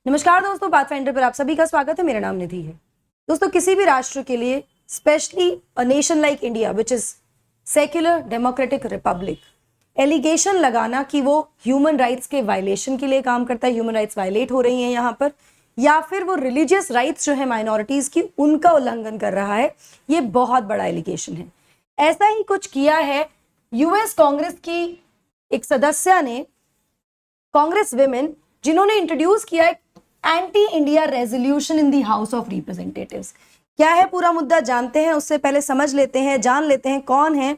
नमस्कार दोस्तों, पाथफाइंडर पर आप सभी का स्वागत है। मेरा नाम निधि है। दोस्तों, किसी भी राष्ट्र के लिए, specially a nation like India which is secular democratic republic, allegation लगाना कि वो ह्यूमन राइट्स के वायलेशन के लिए काम करता है, ह्यूमन राइट्स वायलेट हो रही हैं यहाँ पर, या फिर वो रिलीजियस राइट्स जो है माइनॉरिटीज की उनका उल्लंघन कर रहा है, ये बहुत बड़ा एलिगेशन है। ऐसा ही कुछ किया है यूएस कांग्रेस की एक सदस्य ने, कांग्रेस विमेन, जिन्होंने इंट्रोड्यूस किया है anti India resolution in the house of representatives. क्या है पूरा मुद्दा जानते हैं, उससे पहले समझ लेते हैं, जान लेते हैं कौन है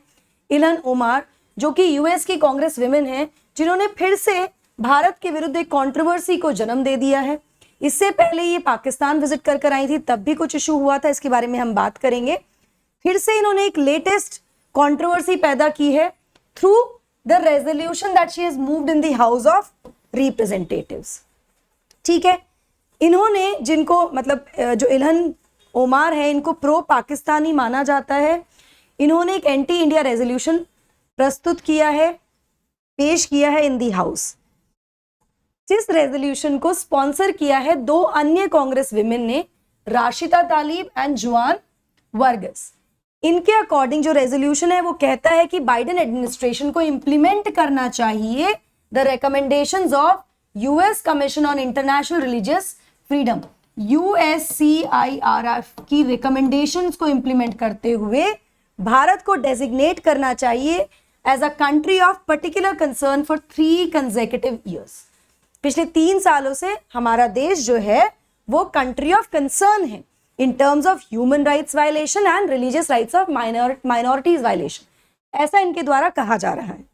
इल्हन ओमार, जो कि यूएस की कांग्रेस विमेन है, जिन्होंने फिर से भारत के विरुद्ध एक कंट्रोवर्सी को जन्म दे दिया है। इससे पहले ये पाकिस्तान विजिट कर आई थी, तब भी कुछ इशू हुआ था, इसके बारे में हम बात करेंगे। फिर से इन्होंने एक लेटेस्ट कंट्रोवर्सी पैदा की है through the resolution that she has moved in the house of representatives. ठीक है, इन्होंने, जिनको मतलब जो इल्हन ओमार है, इनको प्रो पाकिस्तानी माना जाता है, इन्होंने एक एंटी इंडिया रेजोल्यूशन प्रस्तुत किया है, पेश किया है इन दी हाउस। जिस रेजोल्यूशन को स्पॉन्सर किया है दो अन्य कांग्रेस विमेन ने, राशिदा तालिब एंड जुआन वर्गस। इनके अकॉर्डिंग जो रेजोल्यूशन है वो कहता है कि बाइडेन एडमिनिस्ट्रेशन को इंप्लीमेंट करना चाहिए the recommendations of US commission on international religious freedom, USCIRF की रिकमेंडेशंस को इंप्लीमेंट करते हुए भारत को डेजिग्नेट करना चाहिए as a country of particular concern for 3 consecutive years. पिछले 3 सालों से हमारा देश जो है वो कंट्री ऑफ कंसर्न है in terms of human rights violation and religious rights of minorities violation, ऐसा इनके द्वारा कहा जा रहा है।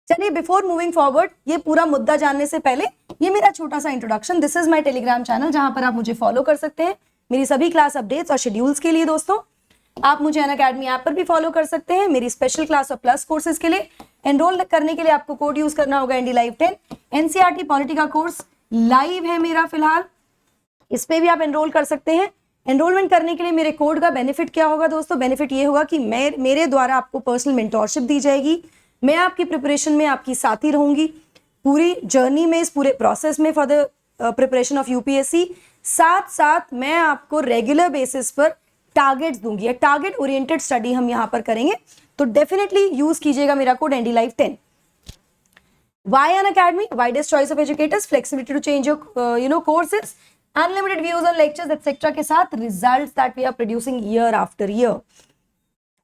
चलिए, बिफोर मूविंग फॉरवर्ड, ये पूरा मुद्दा जानने से पहले ये मेरा छोटा सा introduction. This is my Telegram channel, जहां पर आप मुझे फॉलो कर सकते हैं मेरी सभी क्लास अपडेट्स और शेड्यूल्स के लिए। दोस्तों, आप मुझे अनअकैडमी ऐप पर भी फॉलो कर सकते हैं मेरी स्पेशल क्लास और प्लस कोर्सेज के लिए। एनरोल करने के लिए आपको कोड यूज करना होगा NDLive10। NCERT पॉलिटी का कोर्स लाइव है मेरा फिलहाल, इस पे भी आप एनरोल कर सकते हैं। एनरोलमेंट करने के लिए मेरे कोड का बेनिफिट क्या होगा दोस्तों? बेनिफिट ये होगा कि मेरे द्वारा आपको पर्सनल मेंटोरशिप दी जाएगी, मैं आपकी प्रिपरेशन में आपकी साथी रहूंगी पूरी जर्नी में, इस पूरे प्रोसेस में for the preparation of UPSC. साथ साथ मैं आपको रेगुलर बेसिस पर टारगेट्स दूंगी, टारगेट ओरिएंटेड स्टडी हम यहाँ पर करेंगे, तो डेफिनेटली यूज कीजिएगा मेरा code NDLive10। Why Unacademy? Widest choice of educators, flexibility to change your courses, unlimited views on lectures etc. के साथ results that we are producing year after year.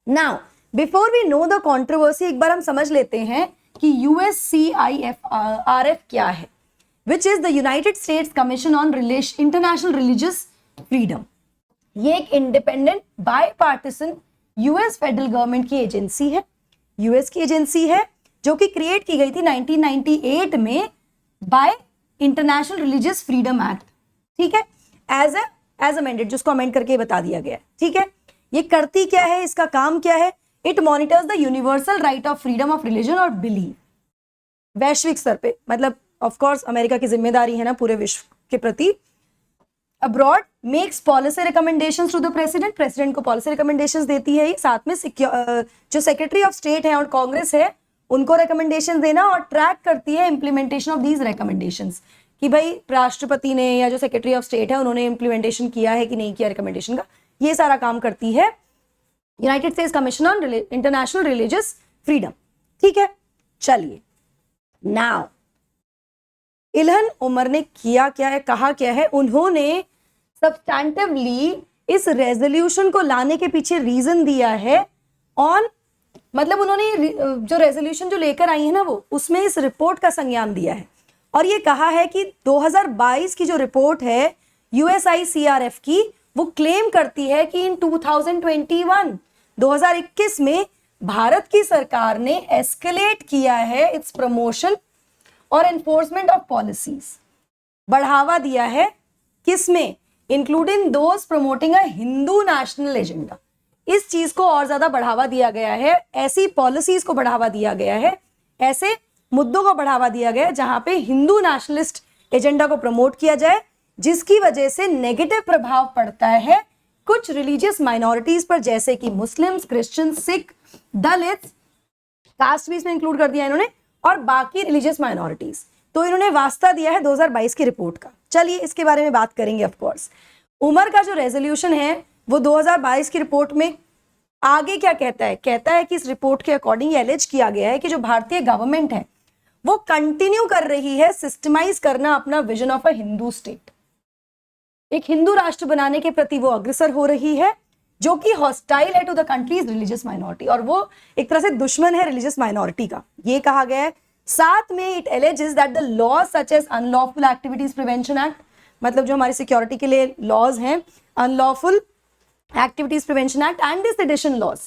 Now, before we know the controversy, एक बार हम समझ लेते हैं कि USCIRF क्या है, which is the United States Commission on International Religious Freedom. ये एक इंडिपेंडेंट बायपार्टिसन यूएस फेडरल गवर्नमेंट की एजेंसी है, यूएस की एजेंसी है, जो कि क्रिएट की गई थी 1998 में bye international religious freedom act. ठीक है, एज अमेंडेड, जिसको अमेंड करके बता दिया गया। ठीक है, ये करती क्या है, इसका काम क्या है? It monitors the universal right of freedom of religion और बिलीव, वैश्विक स्तर पे, मतलब ऑफ कोर्स अमेरिका की जिम्मेदारी है ना पूरे विश्व के प्रति। Abroad makes policy recommendations to the president, president को पॉलिसी रिकमेंडेशंस देती है। साथ में जो सेक्रेटरी ऑफ स्टेट है और कांग्रेस है, उनको रिकमेंडेशंस देना, और ट्रैक करती है इंप्लीमेंटेशन ऑफ दीज रिकमेंडेशंस, कि भाई राष्ट्रपति ने या जो सेक्रेटरी ऑफ स्टेट है उन्होंने इंप्लीमेंटेशन किया है कि नहीं किया रिकमेंडेशन का, ये सारा काम करती है United states commission on international religious freedom. ठीक है, चलिए, नाउ इल्हन ओमर ने किया क्या है, कहा क्या है? उन्होंने सब्सटैंटिवली इस रेजोल्यूशन को लाने के पीछे रीजन दिया है ऑन, मतलब उन्होंने जो रेजोल्यूशन जो लेकर आई है ना, वो उसमें इस रिपोर्ट का संज्ञान दिया है, और ये कहा है कि 2022 की जो रिपोर्ट है USCIRF की, वो क्लेम करती है कि इन 2021 में भारत की सरकार ने एस्केलेट किया है इट्स प्रमोशन और एनफोर्समेंट ऑफ पॉलिसीज, बढ़ावा दिया है किसमें? Including those promoting a Hindu national agenda. इस चीज को और ज्यादा बढ़ावा दिया गया है, ऐसी पॉलिसीज को बढ़ावा दिया गया है, ऐसे मुद्दों को बढ़ावा दिया गया है जहां पे हिंदू नेशनलिस्ट एजेंडा को प्रमोट किया जाए, जिसकी वजह से नेगेटिव प्रभाव पड़ता है कुछ रिलीजियस माइनॉरिटीज पर, जैसे कि मुस्लिम्स, क्रिश्चियन, सिख, दलित, कास्ट भी इसमें इंक्लूड कर दिया इन्होंने, और बाकी रिलीजियस माइनॉरिटीज। तो इन्होंने वास्ता दिया है 2022 की रिपोर्ट का। चलिए इसके बारे में बात करेंगे। ऑफ कोर्स उमर का जो रेजोल्यूशन है वो 2022 की रिपोर्ट में आगे क्या कहता है, कहता है कि इस रिपोर्ट के अकॉर्डिंग एलिज किया गया है कि जो भारतीय गवर्नमेंट है वो कंटिन्यू कर रही है सिस्टमाइज करना अपना vision of a Hindu state, एक हिंदू राष्ट्र बनाने के प्रति वो अग्रसर हो रही है जो कि हॉस्टाइल है to the countries religious minority, और वो एक तरह से दुश्मन है रिलीजियस माइनॉरिटी का, ये कहा गया है। साथ में it alleges that the laws such as unlawful activities prevention act, मतलब जो हमारी सिक्योरिटी के लिए लॉज हैं, unlawful activities prevention act and the sedition laws,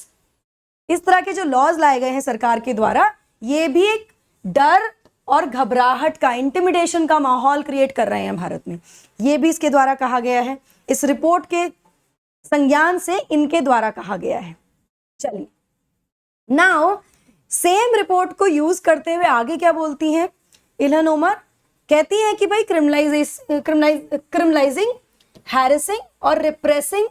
इस तरह के जो लॉज लाए गए हैं सरकार के द्वारा, ये भी एक डर और घबराहट का, इंटिमिडेशन का माहौल क्रिएट कर रहे हैं भारत में, ये भी इसके द्वारा कहा गया है। इस रिपोर्ट के संज्ञान से इनके द्वारा कहा गया है। चलिए नाउ सेम रिपोर्ट को यूज करते हुए आगे क्या बोलती हैं इल्हन उमर, कहती हैं कि भाई क्रिमिनलाइजिंग, हैरेसिंग और रिप्रेसिंग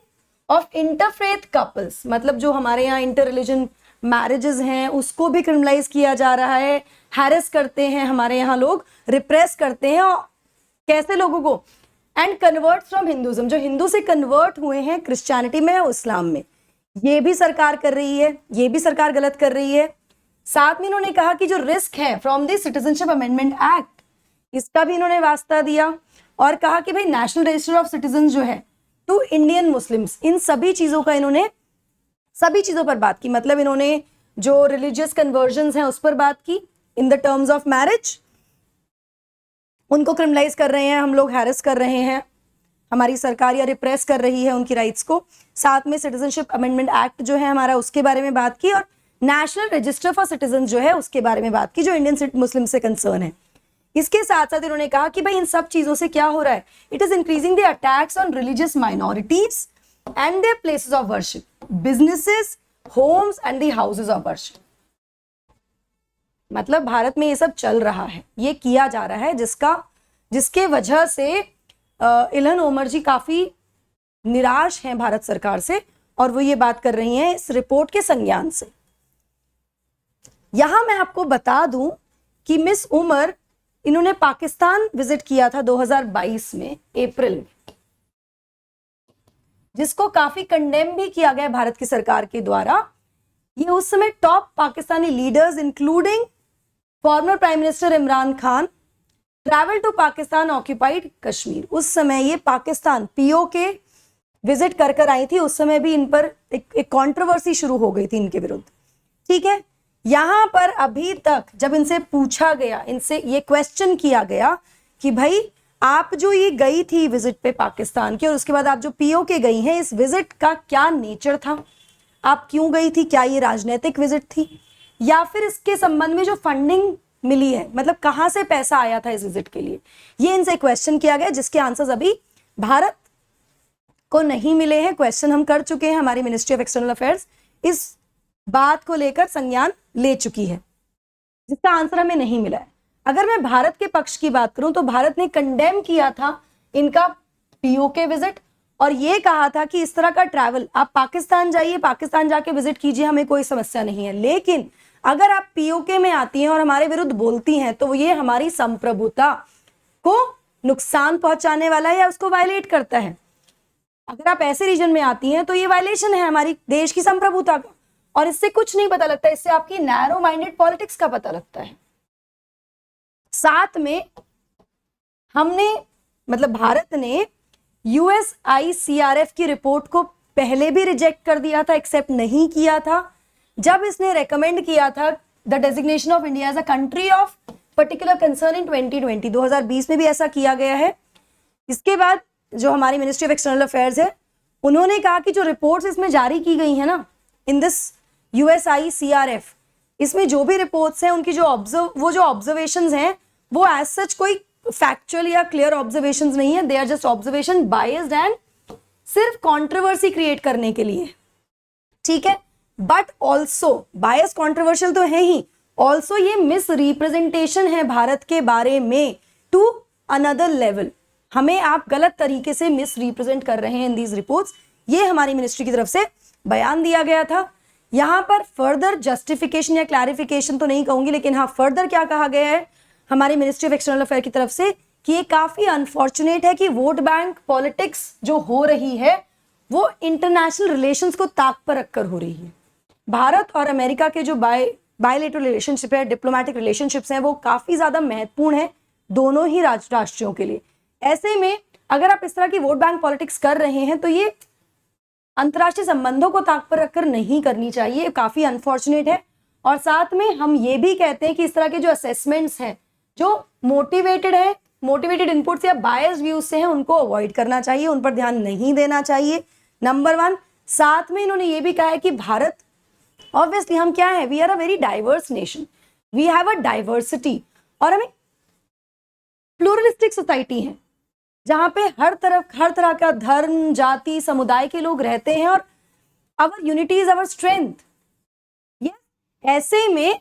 ऑफ इंटरफेथ कपल्स, मतलब जो हमारे यहाँ इंटर रिलीजन मैरिजेस हैं उसको भी क्रिमिनलाइज किया जा रहा है, हैरेस करते हैं हमारे यहाँ लोग, रिप्रेस करते हैं, और कैसे लोगों को, एंड कन्वर्ट फ्रॉम हिंदुइज्म, जो हिंदू से कन्वर्ट हुए हैं क्रिश्चियनिटी में या इस्लाम में, ये भी सरकार कर रही है, ये भी सरकार गलत कर रही है। साथ में इन्होंने कहा कि जो रिस्क है from the citizenship amendment act, इसका भी इन्होंने वास्ता दिया और कहा कि भाई नेशनल रजिस्टर ऑफ सिटीजन जो है टू इंडियन मुस्लिम्स, इन सभी चीजों का इन्होंने, सभी चीजों पर बात की, मतलब इन्होंने जो रिलीजियस कन्वर्जन्स हैं उस पर बात की, in the terms of marriage उनको क्रिमिनलाइज कर रहे हैं हम लोग, हैरेस कर रहे हैं हमारी सरकार या रिप्रेस कर रही है उनकी राइट्स को। साथ में सिटीजनशिप अमेंडमेंट एक्ट जो है हमारा उसके बारे में बात की, और नेशनल रजिस्टर फॉर सिटीजन जो है उसके बारे में बात की जो इंडियन मुस्लिम से कंसर्न है। इसके साथ साथ इन्होंने कहा कि भाई इन सब चीजों से क्या हो रहा है, it is increasing the attacks on religious minorities and their places of worship, businesses, homes and the houses of worship. मतलब भारत में ये सब चल रहा है, ये किया जा रहा है, जिसके वजह से इल्हन उमर जी काफी निराश हैं भारत सरकार से, और वो ये बात कर रही हैं इस रिपोर्ट के संज्ञान से। यहां मैं आपको बता दूं कि मिस उमर, इन्होंने पाकिस्तान विजिट किया था 2022 में अप्रैल में, जिसको काफी कंडेम भी किया गया भारत की सरकार के द्वारा। ये उस समय top Pakistani leaders including former prime minister Imran Khan travel to Pakistan occupied Kashmir, उस समय ये पाकिस्तान पीओके विजिट कर आई थी। उस समय भी इन पर एक कंट्रोवर्सी शुरू हो गई थी इनके विरुद्ध, ठीक है। यहां पर अभी तक जब इनसे पूछा गया, इनसे ये क्वेश्चन किया गया कि भाई आप जो ये गई थी विजिट पे पाकिस्तान की, और उसके बाद आप जो पीओके गई हैं, इस विजिट का क्या नेचर था, आप क्यों गई थी, क्या ये राजनीतिक विजिट थी या फिर इसके संबंध में जो फंडिंग मिली है, मतलब कहां से पैसा आया था इस विजिट के लिए, ये इनसे क्वेश्चन किया गया, जिसके आंसर्स अभी भारत को नहीं मिले हैं। क्वेश्चन हम कर चुके हैं, हमारी मिनिस्ट्री ऑफ एक्सटर्नल अफेयर्स इस बात को लेकर संज्ञान ले चुकी है, जिसका आंसर हमें नहीं मिला है। अगर मैं भारत के पक्ष की बात करूं तो भारत ने कंडेम किया था इनका पीओके विजिट, और ये कहा था कि इस तरह का ट्रैवल, आप पाकिस्तान जाइए, पाकिस्तान जाके विजिट कीजिए, हमें कोई समस्या नहीं है, लेकिन अगर आप पीओके में आती हैं और हमारे विरुद्ध बोलती हैं तो ये हमारी संप्रभुता को नुकसान पहुंचाने वाला है या उसको वायलेट करता है। अगर आप ऐसे रीजन में आती हैं तो ये वायलेशन है हमारी देश की संप्रभुता का, और इससे कुछ नहीं पता लगता, इससे आपकी नैरो माइंडेड पॉलिटिक्स का पता लगता है। साथ में हमने, मतलब भारत ने USICRF की रिपोर्ट को पहले भी रिजेक्ट कर दिया था, एक्सेप्ट नहीं किया था, जब इसने रेकमेंड किया था the designation of India as a country of particular concern in 2020, 2020 में भी ऐसा किया गया है। इसके बाद जो हमारी मिनिस्ट्री ऑफ एक्सटर्नल अफेयर्स है, उन्होंने कहा कि जो रिपोर्ट्स इसमें जारी की गई है ना, इन दिस USICRF, इसमें जो भी रिपोर्ट्स हैं उनकी जो ऑब्जर्वेशंस हैं वो एज सच कोई फैक्चुअल या क्लियर ऑब्जर्वेशंस नहीं है, they are just observation biased and सिर्फ कंट्रोवर्सी क्रिएट करने के लिए, ठीक है। बट ऑल्सो बायस कंट्रोवर्शियल तो है ही, ऑल्सो ये मिस रिप्रेजेंटेशन है भारत के बारे में टू अनदर लेवल, हमें आप गलत तरीके से मिस रिप्रेजेंट कर रहे हैं इन दीज रिपोर्ट्स, ये हमारी मिनिस्ट्री की तरफ से बयान दिया गया था। यहां पर फर्दर जस्टिफिकेशन या क्लैरिफिकेशन तो नहीं कहूंगी, लेकिन हाँ फर्दर क्या कहा गया है हमारी मिनिस्ट्री ऑफ एक्सटर्नल अफेयर की तरफ से कि ये काफी अनफॉर्चुनेट है कि वोट बैंक पॉलिटिक्स जो हो रही है वो इंटरनेशनल रिलेशंस को ताक पर रखकर हो रही है। भारत और अमेरिका के जो बायलैटरल रिलेशनशिप है, डिप्लोमेटिक रिलेशनशिप्स हैं, वो काफी ज्यादा महत्वपूर्ण है दोनों ही राष्ट्रों के लिए। ऐसे में अगर आप इस तरह की वोट बैंक पॉलिटिक्स कर रहे हैं तो ये अंतर्राष्ट्रीय संबंधों को ताक पर रखकर नहीं करनी चाहिए, काफी अनफॉर्चुनेट है। और साथ में हम ये भी कहते हैं कि इस तरह के जो असेसमेंट्स हैं जो मोटिवेटेड इनपुट्स या बायस्ड व्यूज से हैं, उनको अवॉइड करना चाहिए, उन पर ध्यान नहीं देना चाहिए, नंबर 1। साथ में इन्होंने ये भी कहा है कि भारत, ऑब्वियसली हम क्या है, we are a very diverse nation, we have a diversity, और हमें प्लूरलिस्टिक सोसाइटी है जहां पे हर तरह का धर्म, जाति, समुदाय के लोग रहते हैं, और our unity is our strength. ऐसे में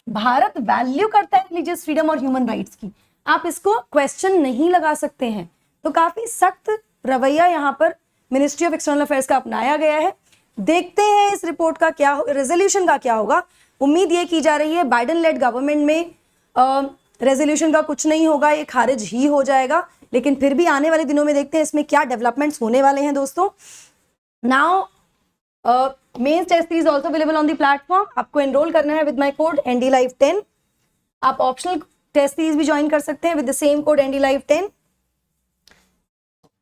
भारत वैल्यू करता है रिलीजियस फ्रीडम और ह्यूमन राइट्स की, आप इसको क्वेश्चन नहीं लगा सकते हैं। तो काफी सख्त रवैया यहाँ पर मिनिस्ट्री ऑफ एक्सटर्नल अफेयर्स का अपनाया गया है। देखते हैं इस रिपोर्ट का क्या रेजोल्यूशन का क्या होगा। उम्मीद ये की जा रही है बाइडेन लेड गवर्नमेंट में रेजोल्यूशन का कुछ नहीं होगा, ये खारिज ही हो जाएगा, लेकिन फिर भी आने वाले दिनों में देखते हैं इसमें क्या डेवलपमेंट्स होने वाले हैं दोस्तों। Now mains test series also available on the platform. आपको एनरोल करना है विद माय कोड NDLive10। आप ऑप्शनल टेस्ट सीरीज भी ज्वाइन कर सकते हैं with the same code NDLive10।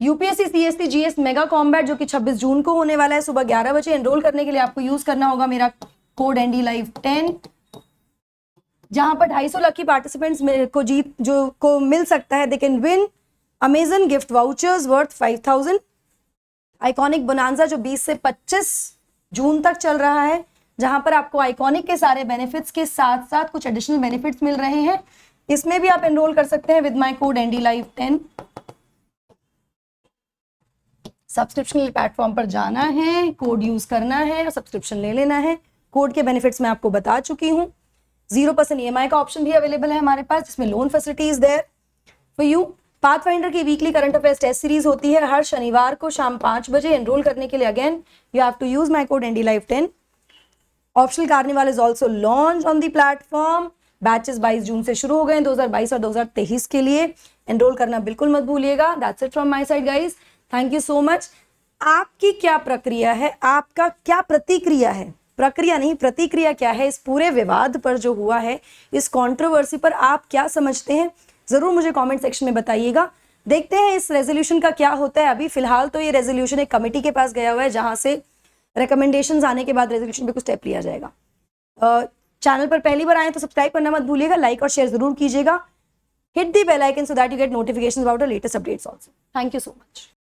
UPSC CST GS mega combat जो कि 26 जून को होने वाला है सुबह 11 बजे। एनरोल करने के लिए आपको यूज करना होगा मेरा कोड NDLive10, जहां पर 250 लकी पार्टिसिपेंट्स को मिल सकता है। They can win Amazon gift vouchers worth 5000, iconic bonanza जो 20 से 25 जून तक चल रहा है, जहां पर आपको आइकॉनिक के सारे बेनिफिट्स के साथ साथ कुछ एडिशनल बेनिफिट्स मिल रहे हैं। इसमें भी आप एनरोल कर सकते हैं with my code NDLive10। Subscription platform पर जाना है, कोड यूज करना है और सब्सक्रिप्शन ले लेना है। कोड के बेनिफिट्स मैं आपको बता चुकी हूँ। 0% EMI का ऑप्शन भी अवेलेबल है हमारे पास, जिसमें loan facilities there for you. Pathfinder की weekly current affairs test series होती है हर शनिवार को शाम 5 बजे। एनरोल करने के लिए again you have to use my code NDLive10। Optional carnival is also launch on the platform. Batches 22 June से शुरू हो गए 2022 और 2023 के लिए। एनरोल करना बिल्कुल मत भूलिएगा। That's it from my side guys, thank you so much. आपकी क्या प्रक्रिया है, आपका क्या प्रतिक्रिया है, प्रक्रिया नहीं प्रतिक्रिया क्या है इस पूरे विवाद पर जो हुआ है, इस कंट्रोवर्सी पर आप क्या समझते हैं, जरूर मुझे कमेंट सेक्शन में बताइएगा। देखते हैं इस रेजोल्यूशन का क्या होता है। अभी फिलहाल तो ये रेजोल्यूशन एक कमेटी के पास गया हुआ है, जहां से रिकमेंडेशंस आने के बाद रेजोल्यूशन पे कुछ स्टेप लिया जाएगा। चैनल पर पहली बार आए तो सब्सक्राइब करना मत भूलिएगा, लाइक और शेयर जरूर कीजिएगा। Hit the bell icon so that you get notifications about the latest updates also. Thank you so much.